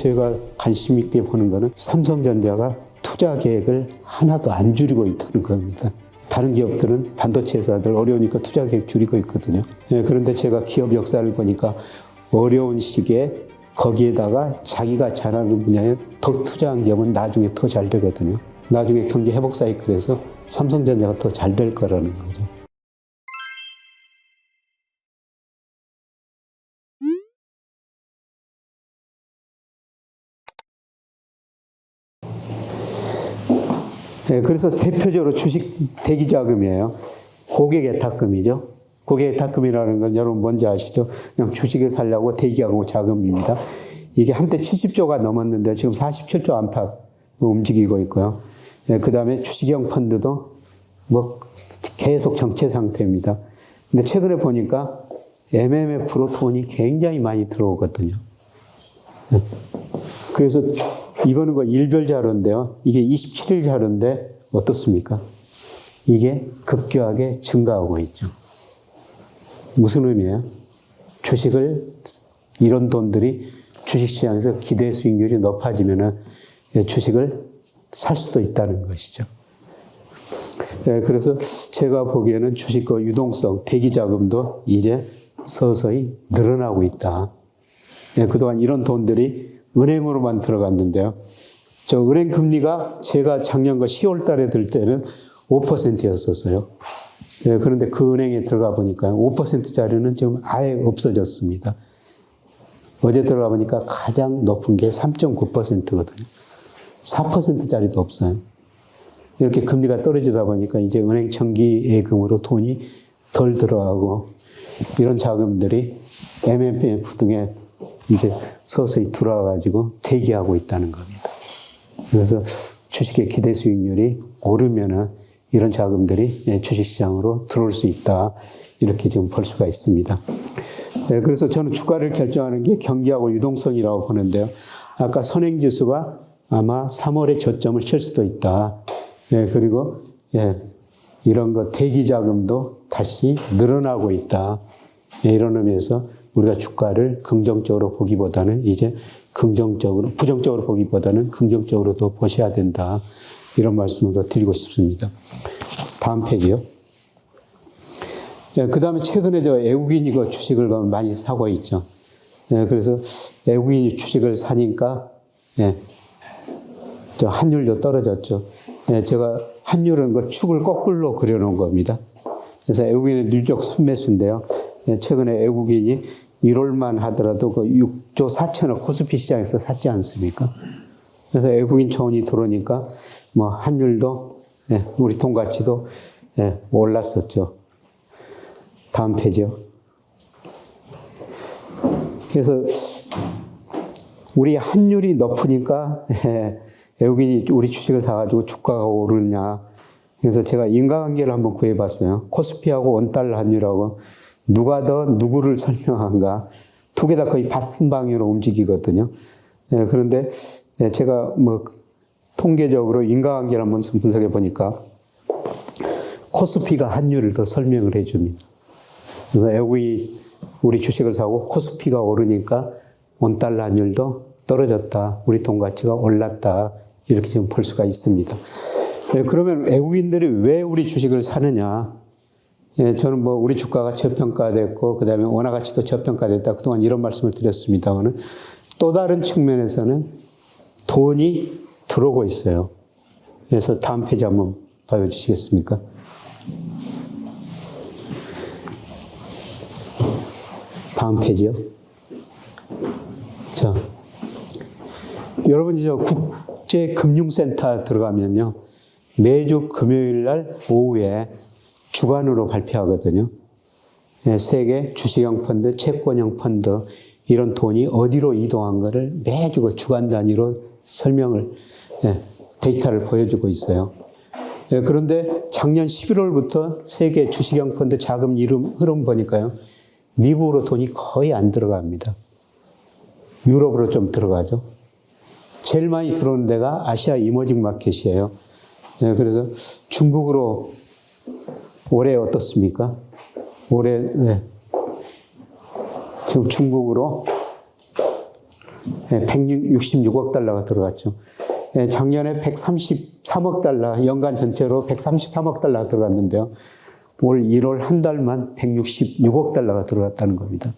제가 관심 있게 보는 거는 삼성전자가 투자 계획을 하나도 안 줄이고 있다는 겁니다. 다른 기업들은 반도체 회사들 어려우니까 투자 계획 줄이고 있거든요. 그런데 제가 기업 역사를 보니까 어려운 시기에 거기에다가 자기가 잘하는 분야에 더 투자한 기업은 나중에 더 잘 되거든요. 나중에 경기 회복 사이클에서 삼성전자가 더 잘 될 거라는 거죠. 그래서 대표적으로 주식 대기자금이에요. 고객예탁금이죠. 고객예탁금이라는 건 여러분 뭔지 아시죠? 그냥 주식에 살려고 대기하고 자금입니다. 이게 한때 70조가 넘었는데 지금 47조 안팎 움직이고 있고요. 그 다음에 주식형 펀드도 뭐 계속 정체 상태입니다. 근데 최근에 보니까 MMF로 돈이 굉장히 많이 들어오거든요. 그래서 이거는 그 일별 자료인데요. 이게 27일 자료인데 어떻습니까? 이게 급격하게 증가하고 있죠. 무슨 의미예요? 주식을 이런 돈들이 주식시장에서 기대 수익률이 높아지면 주식을 살 수도 있다는 것이죠. 그래서 제가 보기에는 주식과 유동성, 대기자금도 이제 서서히 늘어나고 있다. 그동안 이런 돈들이 은행으로만 들어갔는데요. 저 은행 금리가 제가 작년과 10월 달에 들 때는 5%였었어요. 그런데 그 은행에 들어가 보니까 5%짜리는 지금 아예 없어졌습니다. 어제 들어가 보니까 가장 높은 게 3.9%거든요. 4%짜리도 없어요. 이렇게 금리가 떨어지다 보니까 이제 은행 정기 예금으로 돈이 덜 들어가고 이런 자금들이 MMF 등에 이제 서서히 들어와가지고 대기하고 있다는 겁니다. 그래서 주식의 기대 수익률이 오르면은 이런 자금들이 주식시장으로 들어올 수 있다. 이렇게 지금 볼 수가 있습니다. 그래서 저는 주가를 결정하는 게 경기하고 유동성이라고 보는데요. 아까 선행지수가 아마 3월에 저점을 칠 수도 있다. 그리고 이런 거 대기자금도 다시 늘어나고 있다. 이런 의미에서 우리가 주가를 긍정적으로 보기보다는 이제 긍정적으로, 부정적으로 보기보다는 긍정적으로 더 보셔야 된다. 이런 말씀을 더 드리고 싶습니다. 다음 페이지요. 그 다음에 최근에 저 외국인이 그 주식을 많이 사고 있죠. 그래서 외국인이 주식을 사니까, 저 환율도 떨어졌죠. 제가 환율은 그 축을 거꾸로 그려놓은 겁니다. 그래서 외국인의 누적 순매수인데요. 최근에 외국인이 1월만 하더라도 그 6조 4천억 코스피 시장에서 샀지 않습니까? 그래서 외국인 자원이 들어오니까 뭐 환율도 우리 돈 가치도 올랐었죠. 다음 페이지요. 그래서 우리 환율이 높으니까 외국인이 우리 주식을 사가지고 주가가 오르냐. 그래서 제가 인과관계를 한번 구해봤어요. 코스피하고 원달러 환율하고 누가 더 누구를 설명한가. 두 개 다 거의 같은 방향으로 움직이거든요. 그런데 제가 뭐 통계적으로 인과관계를 한번 분석해 보니까 코스피가 환율을 더 설명을 해 줍니다. 그래서 외국인이 우리 주식을 사고 코스피가 오르니까 원달러 환율도 떨어졌다. 우리 돈 가치가 올랐다. 이렇게 지금 볼 수가 있습니다. 그러면 외국인들이 왜 우리 주식을 사느냐? 저는 뭐 우리 주가가 저평가됐고, 그 다음에 원화 가치도 저평가됐다. 그동안 이런 말씀을 드렸습니다만은 또 다른 측면에서는 돈이 들어오고 있어요. 그래서 다음 페이지 한번 봐주시겠습니까? 다음 페이지요. 자, 여러분이 저 국제금융센터 들어가면요. 매주 금요일 날 오후에 주간으로 발표하거든요. 세계 주식형 펀드, 채권형 펀드, 이런 돈이 어디로 이동한 거를 매주 그 주간 단위로 설명을, 데이터를 보여주고 있어요. 그런데 작년 11월부터 세계 주식형 펀드 자금 흐름 보니까요. 미국으로 돈이 거의 안 들어갑니다. 유럽으로 좀 들어가죠. 제일 많이 들어오는 데가 아시아 이머징 마켓이에요. 그래서 중국으로 올해 어떻습니까? 올해 지금 중국으로 166억 달러가 들어갔죠. 작년에 133억 달러, 연간 전체로 133억 달러가 들어갔는데요. 올 1월 한 달만 166억 달러가 들어갔다는 겁니다.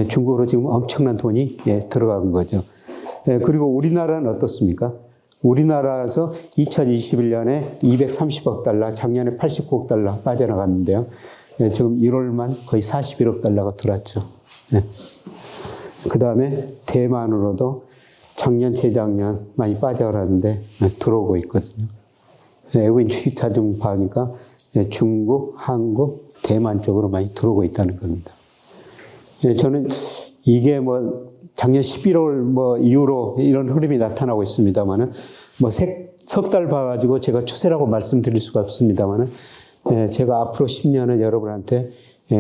중국으로 지금 엄청난 돈이 들어간 거죠. 그리고 우리나라는 어떻습니까? 우리나라에서 2021년에 230억 달러, 작년에 89억 달러 빠져나갔는데요. 지금 1월만 거의 41억 달러가 들어왔죠. 그 다음에 대만으로도 작년, 재작년 많이 빠져나갔는데 들어오고 있거든요. 외국인 취직자 좀 봐니까 중국, 한국, 대만 쪽으로 많이 들어오고 있다는 겁니다. 저는 이게 작년 11월 이후로 이런 흐름이 나타나고 있습니다만은 석 달 봐가지고 제가 추세라고 말씀드릴 수가 없습니다만은 제가 앞으로 10년은 여러분한테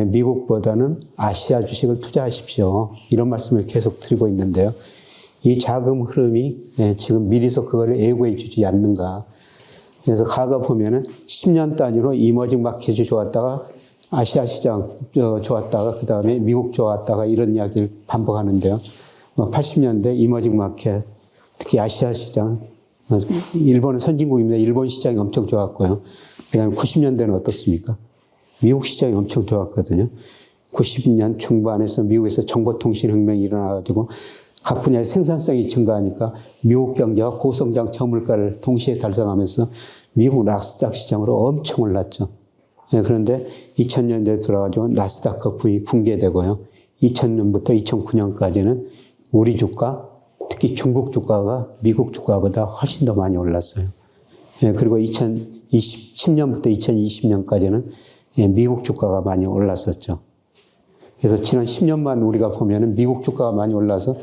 미국보다는 아시아 주식을 투자하십시오. 이런 말씀을 계속 드리고 있는데요. 이 자금 흐름이 지금 미리서 그거를 예고해 주지 않는가. 그래서 과거 보면은 10년 단위로 이머징 마켓이 좋았다가 아시아 시장 좋았다가 그 다음에 미국 좋았다가 이런 이야기를 반복하는데요. 80년대 이머징 마켓, 특히 아시아 시장, 일본은 선진국입니다. 일본 시장이 엄청 좋았고요. 그 다음에 90년대는 어떻습니까? 미국 시장이 엄청 좋았거든요. 90년 중반에서 미국에서 정보통신 혁명이 일어나가지고 각 분야의 생산성이 증가하니까 미국 경제가 고성장 저물가를 동시에 달성하면서 미국 나스닥 시장으로 엄청 올랐죠. 그런데 2000년대에 들어가지고 나스닥 거품이 붕괴되고요. 2000년부터 2009년까지는 우리 주가, 특히 중국 주가가 미국 주가보다 훨씬 더 많이 올랐어요. 그리고 2010년부터 2020년까지는 미국 주가가 많이 올랐었죠. 그래서 지난 10년만 우리가 보면은 미국 주가가 많이 올라서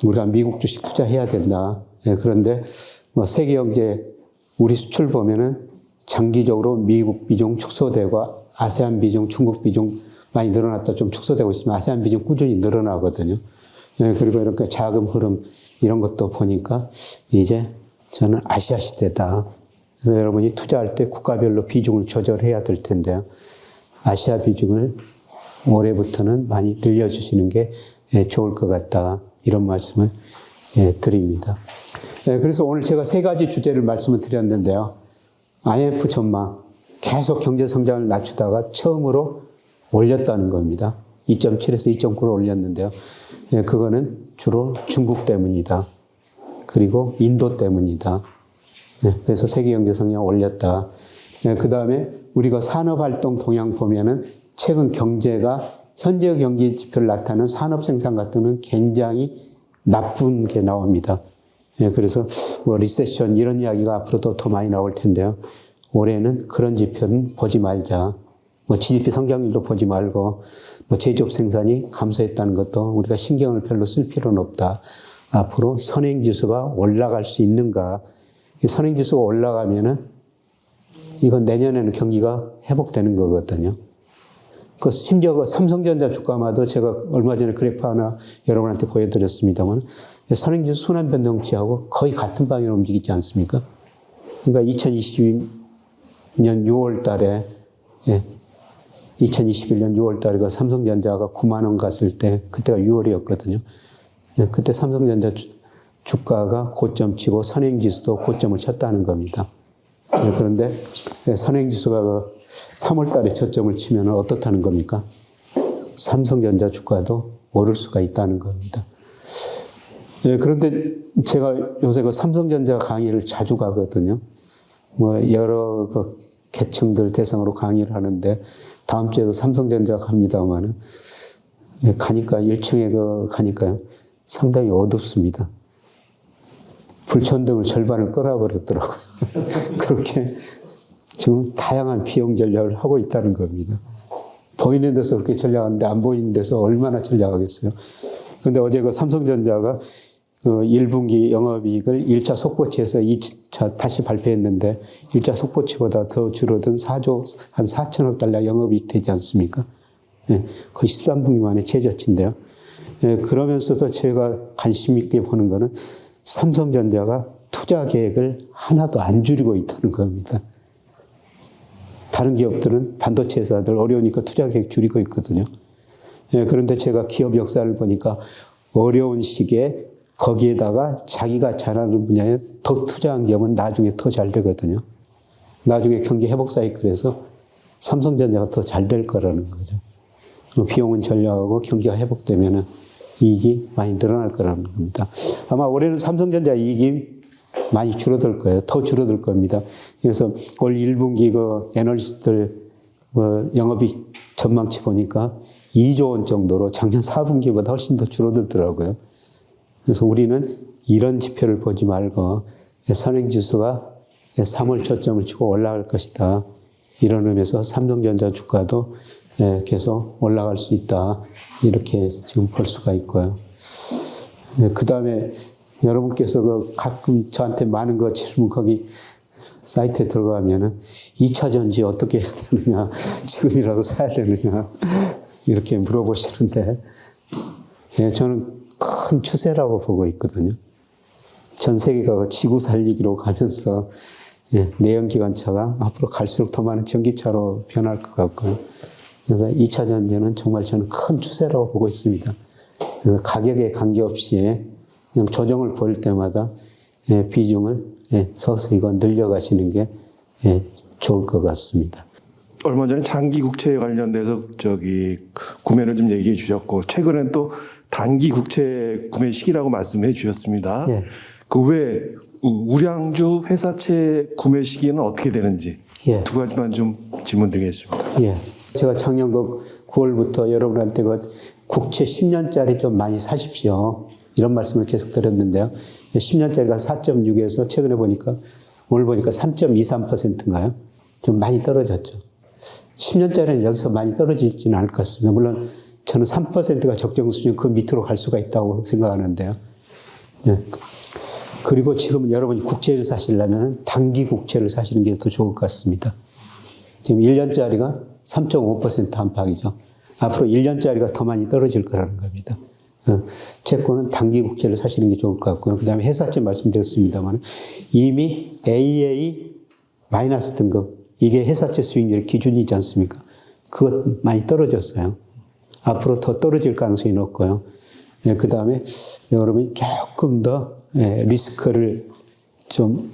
우리가 미국 주식 투자해야 된다. 그런데 세계 경제 우리 수출 보면은 장기적으로 미국 비중 축소되고 아세안 비중, 중국 비중 많이 늘어났다 좀 축소되고 있으면 아세안 비중 꾸준히 늘어나거든요. 그리고 이렇게 자금 흐름 이런 것도 보니까 이제 저는 아시아 시대다. 그래서 여러분이 투자할 때 국가별로 비중을 조절해야 될 텐데요. 아시아 비중을 올해부터는 많이 늘려주시는 게 좋을 것 같다. 이런 말씀을 드립니다. 그래서 오늘 제가 세 가지 주제를 말씀을 드렸는데요. IMF 전망, 계속 경제 성장을 낮추다가 처음으로 올렸다는 겁니다. 2.7에서 2.9로 올렸는데요. 그거는 주로 중국 때문이다. 그리고 인도 때문이다. 그래서 세계 경제 성장 올렸다. 그 다음에 우리가 산업활동 동향 보면은 최근 경제가 현재 경제 지표를 나타내는 산업 생산 같은 건 굉장히 나쁜 게 나옵니다. 그래서 리세션 이런 이야기가 앞으로도 더 많이 나올 텐데요. 올해는 그런 지표는 보지 말자. GDP 성장률도 보지 말고 제조업 생산이 감소했다는 것도 우리가 신경을 별로 쓸 필요는 없다. 앞으로 선행지수가 올라갈 수 있는가. 선행지수가 올라가면은 이건 내년에는 경기가 회복되는 거거든요. 그 심지어 삼성전자 주가마도 제가 얼마 전에 그래프 하나 여러분한테 보여드렸습니다만 선행지수 순환 변동치하고 거의 같은 방향으로 움직이지 않습니까? 그러니까 2022년 6월 달에 2021년 6월 달에 그 삼성전자가 9만 원 갔을 때 그때가 6월이었거든요. 그때 삼성전자 주가가 고점 치고 선행지수도 고점을 쳤다는 겁니다. 그런데 선행지수가 3월 달에 저점을 치면 어떻다는 겁니까? 삼성전자 주가도 오를 수가 있다는 겁니다. 그런데 제가 요새 그 삼성전자 강의를 자주 가거든요. 여러 계층들 대상으로 강의를 하는데 다음 주에도 삼성전자 갑니다만은 가니까 1층에 가니까요. 상당히 어둡습니다. 불천등을 절반을 끌어버렸더라고요. 그렇게 지금 다양한 비용 전략을 하고 있다는 겁니다. 보이는 데서 그렇게 전략하는데 안 보이는 데서 얼마나 전략하겠어요. 그런데 어제 그 삼성전자가 1분기 영업이익을 1차 속보치에서 2차 다시 발표했는데 1차 속보치보다 더 줄어든 4조 한 4천억 달러 영업이익 되지 않습니까? 거의 13분기 만에 최저치인데요. 그러면서도 제가 관심 있게 보는 거는 삼성전자가 투자 계획을 하나도 안 줄이고 있다는 겁니다. 다른 기업들은 반도체 회사들 어려우니까 투자 계획 줄이고 있거든요. 그런데 제가 기업 역사를 보니까 어려운 시기에 거기에다가 자기가 잘하는 분야에 더 투자한 기업은 나중에 더 잘 되거든요. 나중에 경기 회복 사이클에서 삼성전자가 더 잘 될 거라는 거죠. 비용은 전려하고 경기가 회복되면은 이익이 많이 늘어날 거라는 겁니다. 아마 올해는 삼성전자 이익이 많이 줄어들 거예요. 더 줄어들 겁니다. 그래서 올 1분기 그 애널리스트들 영업이익 전망치 보니까 2조 원 정도로 작년 4분기보다 훨씬 더 줄어들더라고요. 그래서 우리는 이런 지표를 보지 말고 선행지수가 3월 저점을 치고 올라갈 것이다. 이런 의미에서 삼성전자 주가도 계속 올라갈 수 있다. 이렇게 지금 볼 수가 있고요. 그 다음에 여러분께서 그 가끔 저한테 많은 거 질문 거기 사이트에 들어가면은 2차 전지 어떻게 해야 되느냐, 지금이라도 사야 되느냐, 이렇게 물어보시는데, 저는 큰 추세라고 보고 있거든요. 전 세계가 지구 살리기로 가면서 내연기관차가 앞으로 갈수록 더 많은 전기차로 변할 것 같고요. 그래서 2차 전지는 정말 저는 큰 추세라고 보고 있습니다. 그래서 가격에 관계없이 그냥 조정을 보일 때마다 비중을 서서히 늘려가시는 게 좋을 것 같습니다. 얼마 전에 장기 국채 관련돼서 구매를 좀 얘기해 주셨고, 최근엔 또 단기 국채 구매 시기라고 말씀해 주셨습니다. 예. 그 외에 우량주 회사채 구매 시기는 어떻게 되는지 두 가지만 좀 질문 드리겠습니다. 예. 제가 작년 9월부터 여러분한테 국채 10년짜리 좀 많이 사십시오. 이런 말씀을 계속 드렸는데요. 10년짜리가 4.6에서 최근에 보니까, 오늘 보니까 3.23%인가요? 좀 많이 떨어졌죠. 10년짜리는 여기서 많이 떨어지지는 않을 것 같습니다. 물론 저는 3%가 적정 수준 그 밑으로 갈 수가 있다고 생각하는데요. 네. 그리고 지금 여러분이 국채를 사시려면 단기 국채를 사시는 게 더 좋을 것 같습니다. 지금 1년짜리가 3.5% 안팎이죠. 앞으로 1년짜리가 더 많이 떨어질 거라는 겁니다. 채권은 단기 국채를 사시는 게 좋을 것 같고요. 그 다음에 회사채 말씀드렸습니다만 이미 AA 마이너스 등급, 이게 회사채 수익률의 기준이지 않습니까? 그것 많이 떨어졌어요. 앞으로 더 떨어질 가능성이 높고요. 그 다음에 여러분이 조금 더 리스크를 좀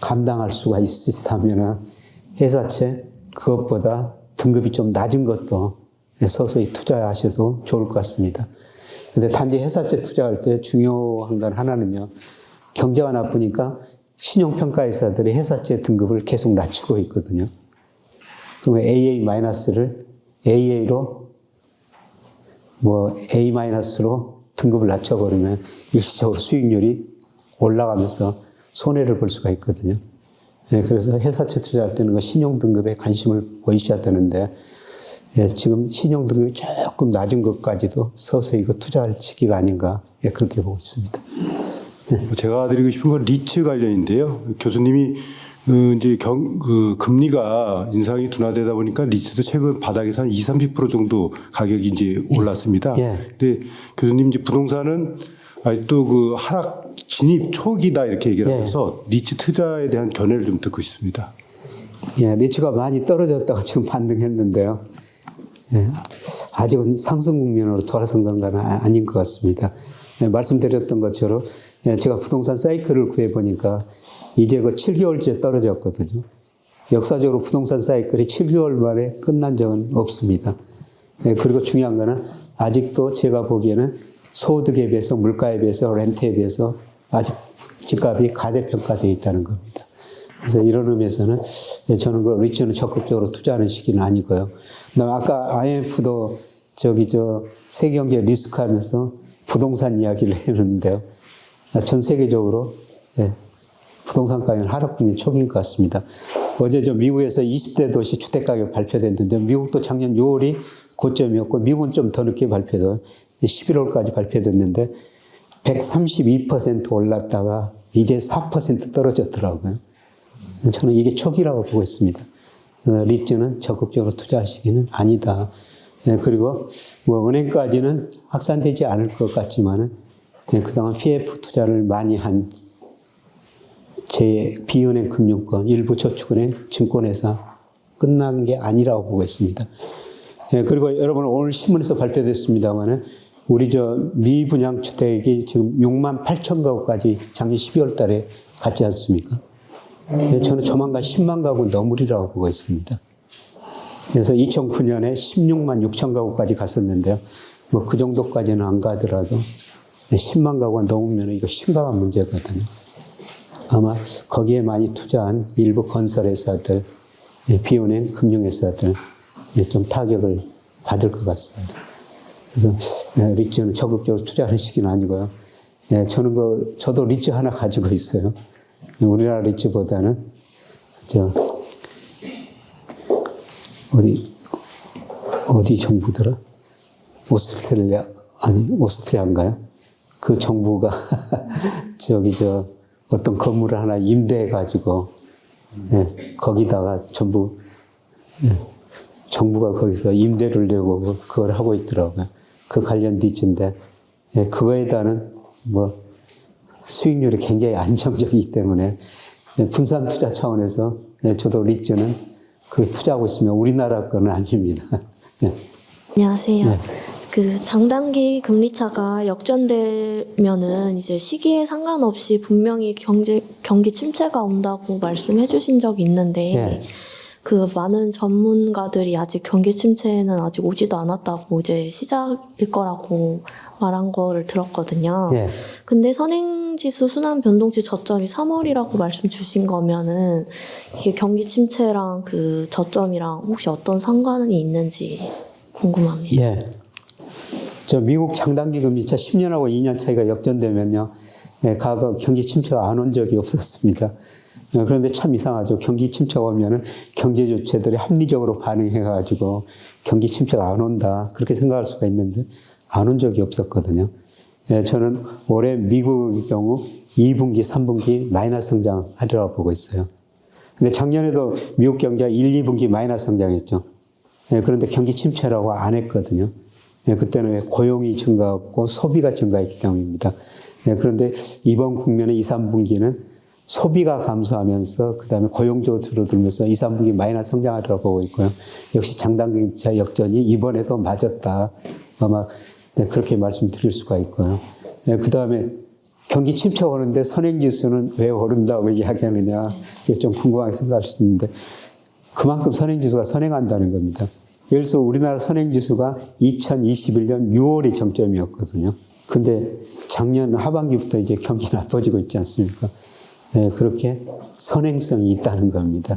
감당할 수가 있으시다면 회사채 그것보다 등급이 좀 낮은 것도 서서히 투자하셔도 좋을 것 같습니다. 근데 단지 회사채 투자할 때 중요한 건 하나는요. 경제가 나쁘니까 신용평가회사들이 회사채 등급을 계속 낮추고 있거든요. 그러면 AA-를 AA로 A-로 등급을 낮춰버리면 일시적으로 수익률이 올라가면서 손해를 볼 수가 있거든요. 그래서 회사채 투자할 때는 신용 등급에 관심을 보이셔야 되는데, 지금 신용 등급이 조금 낮은 것까지도 서서히 투자할 시기가 아닌가, 그렇게 보고 있습니다. 제가 드리고 싶은 건 리츠 관련인데요. 교수님이 이제 금리가 인상이 둔화되다 보니까 리츠도 최근 바닥에서 한 20-30% 정도 가격이 이제 올랐습니다. 근데 교수님 이제 부동산은 아직도 하락 진입 초기다 이렇게 얘기를 하면서 리츠 투자에 대한 견해를 좀 듣고 있습니다. 리츠가 많이 떨어졌다가 지금 반등했는데요. 아직은 상승 국면으로 돌아선 건 아닌 것 같습니다. 말씀드렸던 것처럼 제가 부동산 사이클을 구해보니까 이제 7개월째 떨어졌거든요. 역사적으로 부동산 사이클이 7개월 만에 끝난 적은 없습니다. 그리고 중요한 거는 아직도 제가 보기에는 소득에 비해서, 물가에 비해서, 렌트에 비해서 아직 집값이 가대평가되어 있다는 겁니다. 그래서 이런 의미에서는 저는 리츠는 적극적으로 투자하는 시기는 아니고요. 그다음에 아까 IMF도 세계경제 리스크 하면서 부동산 이야기를 했는데요. 전 세계적으로 부동산 가격은 하락 국면 초기인 것 같습니다. 어제 미국에서 20대 도시 주택가격 발표됐는데 미국도 작년 6월이 고점이었고 미국은 좀 더 늦게 발표돼서 11월까지 발표됐는데 132% 올랐다가 이제 4% 떨어졌더라고요. 저는 이게 초기라고 보고 있습니다. 리츠는 적극적으로 투자할 시기는 아니다. 그리고 은행까지는 확산되지 않을 것 같지만은 그동안 PF 투자를 많이 한 비은행 금융권, 일부 저축은행, 증권회사 끝난 게 아니라고 보고 있습니다. 그리고 여러분 오늘 신문에서 발표됐습니다만은 우리 저 미분양 주택이 지금 6만 8천 가구까지 작년 12월 달에 갔지 않습니까? 저는 조만간 10만 가구 넘으리라고 보고 있습니다. 그래서 2009년에 16만 6천 가구까지 갔었는데요. 뭐 그 정도까지는 안 가더라도 10만 가구가 넘으면 이거 심각한 문제거든요. 아마 거기에 많이 투자한 일부 건설회사들, 비은행, 금융회사들 좀 타격을 받을 것 같습니다. 그래서 리츠는 적극적으로 투자하는 시기는 아니고요. 저도 리츠 하나 가지고 있어요. 우리나라 리츠보다는 어디 정부더라? 오스트리아인가요? 그 정부가 어떤 건물을 하나 임대해가지고, 거기다가 전부, 정부가 거기서 임대를 내고 그걸 하고 있더라고요. 그 관련 리츠인데, 그거에 대한 수익률이 굉장히 안정적이기 때문에, 분산 투자 차원에서 저도 리츠는 그 투자하고 있으면 우리나라 거는 아닙니다. 안녕하세요. 네. 그 장단기 금리차가 역전되면은 이제 시기에 상관없이 분명히 경기 침체가 온다고 말씀해 주신 적이 있는데 네. 그 많은 전문가들이 아직 경기 침체는 아직 오지도 않았다고 이제 시작일 거라고 말한 거를 들었거든요. 네. 근데 선행지수 순환 변동치 저점이 3월이라고 말씀 주신 거면은 이게 경기 침체랑 그 저점이랑 혹시 어떤 상관이 있는지 궁금합니다. 예. 저 미국 장단기 금리차 10년하고 2년 차이가 역전되면요. 과거 경기 침체가 안 온 적이 없었습니다. 그런데 참 이상하죠. 경기 침체가 오면은 경제 주체들이 합리적으로 반응해가지고 경기 침체가 안 온다. 그렇게 생각할 수가 있는데 안 온 적이 없었거든요. 저는 올해 미국의 경우 2분기, 3분기 마이너스 성장하리라고 보고 있어요. 근데 작년에도 미국 경제가 1, 2분기 마이너스 성장했죠. 그런데 경기 침체라고 안 했거든요. 그때는 고용이 증가했고 소비가 증가했기 때문입니다. 그런데 이번 국면의 2, 3분기는 소비가 감소하면서 그다음에 고용도 줄어들면서 2, 3분기 마이너스 성장하리라고 보고 있고요. 역시 장단기 역전이 이번에도 맞았다. 아마 그렇게 말씀드릴 수가 있고요. 그다음에 경기 침체가 오는데 선행지수는 왜 오른다고 이야기하느냐. 그게 좀 궁금하게 생각할 수 있는데 그만큼 선행지수가 선행한다는 겁니다. 예를 들어서 우리나라 선행지수가 2021년 6월이 정점이었거든요. 근데 작년 하반기부터 이제 경기 나빠지고 있지 않습니까? 그렇게 선행성이 있다는 겁니다.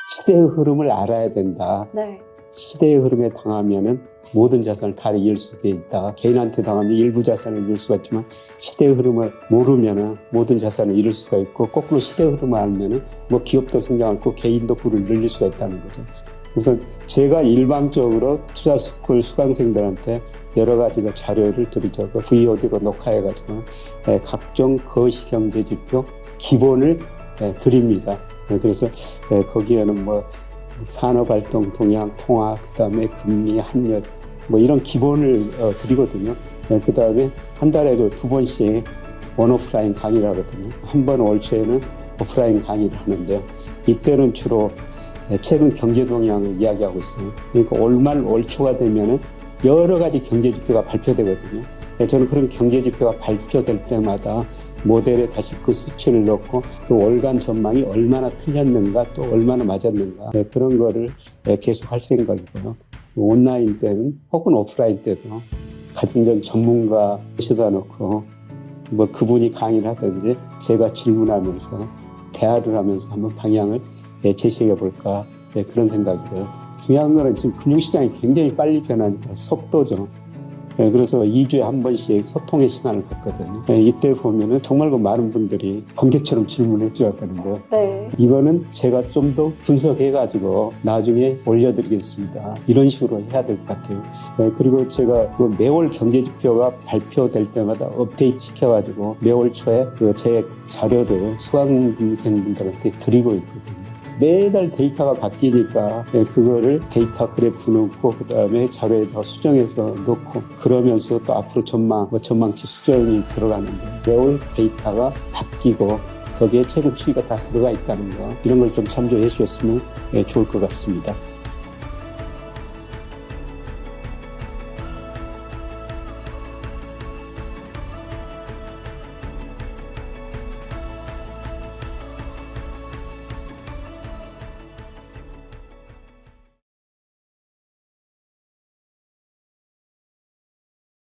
시대의 흐름을 알아야 된다. 네. 시대의 흐름에 당하면은 모든 자산을 다 잃을 수도 있다. 개인한테 당하면 일부 자산을 잃을 수가 있지만 시대의 흐름을 모르면은 모든 자산을 잃을 수가 있고 거꾸로 시대의 흐름을 알면은 기업도 성장하고 개인도 부를 늘릴 수가 있다는 거죠. 우선 제가 일방적으로 투자 스쿨 수강생들한테 여러 가지 자료를 드리죠. VOD로 녹화해가지고 각종 거시 경제 지표 기본을 드립니다. 그래서 거기에는 산업활동 동향, 통화, 그다음에 금리, 환율 이런 기본을 드리거든요. 그다음에 한 달에 2번씩 온오프라인 강의를 하거든요. 한 번 올 초에는 오프라인 강의를 하는데요. 이때는 주로 최근 경제 동향을 이야기하고 있어요. 그러니까 올말 올초가 되면은 여러 가지 경제 지표가 발표되거든요. 저는 그런 경제 지표가 발표될 때마다 모델에 다시 그 수치를 넣고 그 월간 전망이 얼마나 틀렸는가 또 얼마나 맞았는가 그런 거를 계속 할 생각이고요. 온라인 때는 혹은 오프라인 때도 가정적 전문가 모셔다 놓고 그분이 강의를 하든지 제가 질문하면서 대화를 하면서 한번 방향을 제시해 볼까 그런 생각이고요. 중요한 거는 지금 금융시장이 굉장히 빨리 변하니까 속도죠. 그래서 2주에 한 번씩 소통의 시간을 갖거든요. 이때 보면은 정말 많은 분들이 번개처럼 질문해 주었다는데요. 네. 이거는 제가 좀 더 분석해가지고 나중에 올려드리겠습니다. 이런 식으로 해야 될 것 같아요. 그리고 제가 매월 경제지표가 발표될 때마다 업데이트 시켜가지고 매월 초에 제 자료를 수강생분들한테 드리고 있거든요. 매달 데이터가 바뀌니까 그거를 데이터 그래프 넣고 그다음에 자료에 더 수정해서 넣고 그러면서 또 앞으로 전망치 수정이 들어가는데 매월 데이터가 바뀌고 거기에 최근 추이가 다 들어가 있다는 거 이런 걸 좀 참조해 주셨으면 좋을 것 같습니다.